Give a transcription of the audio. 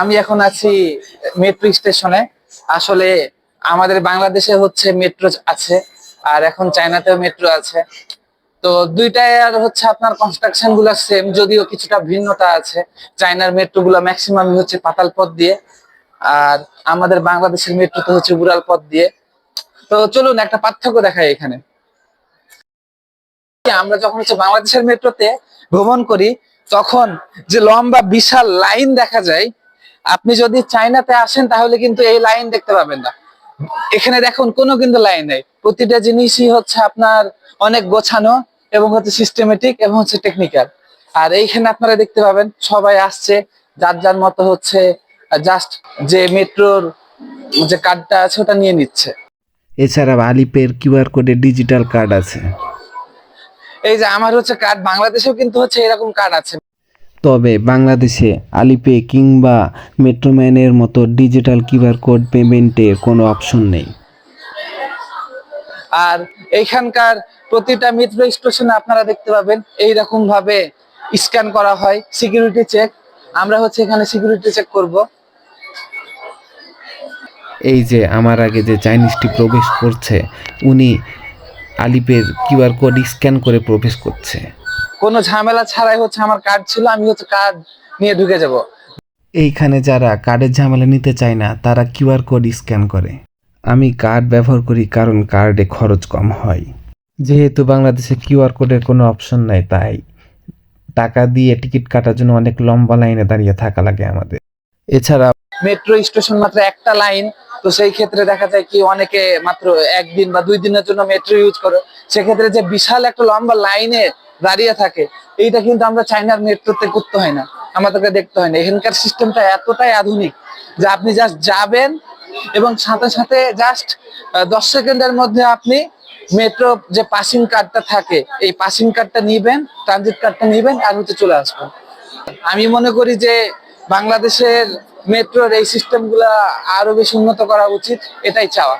আমি এখন আছি মেট্রো স্টেশনে। আসলে আমাদের বাংলাদেশে হচ্ছে মেট্রো আছে, আর এখন চায়নাতেও মেট্রো আছে। তো দুইটাই আর হচ্ছে আপনার কনস্ট্রাকশন গুলা সেম, যদিও কিছুটা ভিন্নতা আছে। চায়নার মেট্রো গুলা ম্যাক্সিমাম হচ্ছে পাতাল পথ দিয়ে, আর আমাদের বাংলাদেশের মেট্রো তো হচ্ছে উড়াল পথ দিয়ে। তো চলুন একটা পার্থক্য দেখাই এখানে। আমরা যখন হচ্ছে বাংলাদেশের মেট্রোতে ভ্রমণ করি, তখন যে লম্বা বিশাল লাইন দেখা যায়, আপনি যদি চায়নাতে আসেন তাহলে কিন্তু এই লাইন দেখতে পাবেন না। এখানে দেখুন কোনো কিন্তু লাইন নেই, প্রতিটা জিনিসই হচ্ছে আপনার অনেক গোছানো এবং হচ্ছে সিস্টেমেটিক এবং হচ্ছে টেকনিক্যাল। আর এইখানে আপনারা দেখতে পাবেন সবাই আসছে যার যার মতো হচ্ছে জাস্ট যে মেট্রোর যে কার্ডটা আছে ওটা নিয়ে নিচ্ছে। এছাড়া আলিপের কিউআর কোডে ডিজিটাল কার্ড আছে। এই যে আমার হচ্ছে কার্ড, বাংলাদেশেও কিন্তু হচ্ছে এরকম কার্ড আছে। তবে বাংলাদেশে আলিপে কিংবা মেট্রোম্যানের মতো ডিজিটাল কিউআর কোড পেমেন্টের কোনো অপশন নেই। আর এইখানকার প্রতিটা মেট্রো স্টেশনে আপনারা দেখতে পাবেন এইরকম ভাবে স্ক্যান করা হয়, সিকিউরিটি চেক। আমরা হচ্ছে এখানে সিকিউরিটি চেক করব। এই যে আমার আগে যে চাইনিজটি প্রবেশ করছে, উনি আলিপের কিউআর কোড স্ক্যান করে প্রবেশ করছে। কোনো ঝামেলা ছাড়াই হচ্ছে আমার কার্ড ছিল, আমি হচ্ছে কার্ড নিয়ে ঢুকে যাব। এইখানে যারা কার্ডের ঝামেলা নিতে চায় না তারা কিউআর কোড স্ক্যান করে। আমি কার্ড ব্যবহার করি কারণ কার্ডে খরচ কম হয়। যেহেতু বাংলাদেশে কিউআর কোডের কোনো অপশন নাই, তাই টাকা দিয়ে টিকিট কাটার জন্য অনেক লম্বা লাইনে দাঁড়িয়ে থাকা লাগে আমাদের। এছাড়া মেট্রো স্টেশন মাত্র একটা লাইন, তো সেই ক্ষেত্রে দেখা যায় কি অনেকে মাত্র একদিন বা 2 দিনের জন্য মেট্রো ইউজ করে, সেক্ষেত্রে যে বিশাল একটা লম্বা লাইনে দাঁড়িয়ে থাকে, এইটা কিন্তু আমরা চাইনার মেট্রোতে করতে হয় না, আমাদেরকে দেখতে হয় না। এখানকার সিস্টেমটা এতটাই আধুনিক যে আপনি জাস্ট যাবেন এবং সাথে সাথে জাস্ট 10 সেকেন্ডের মধ্যে আপনি মেট্রো যে পাসিং কার্ডটা থাকে এই পাসিং কার্ডটা নিবেন, ট্রানজিট কার্ডটা নিবেন আর হচ্ছে চলে আসবেন। আমি মনে করি যে বাংলাদেশের মেট্রোর এই সিস্টেম গুলা আরো বেশি উন্নত করা উচিত, এটাই চাওয়া।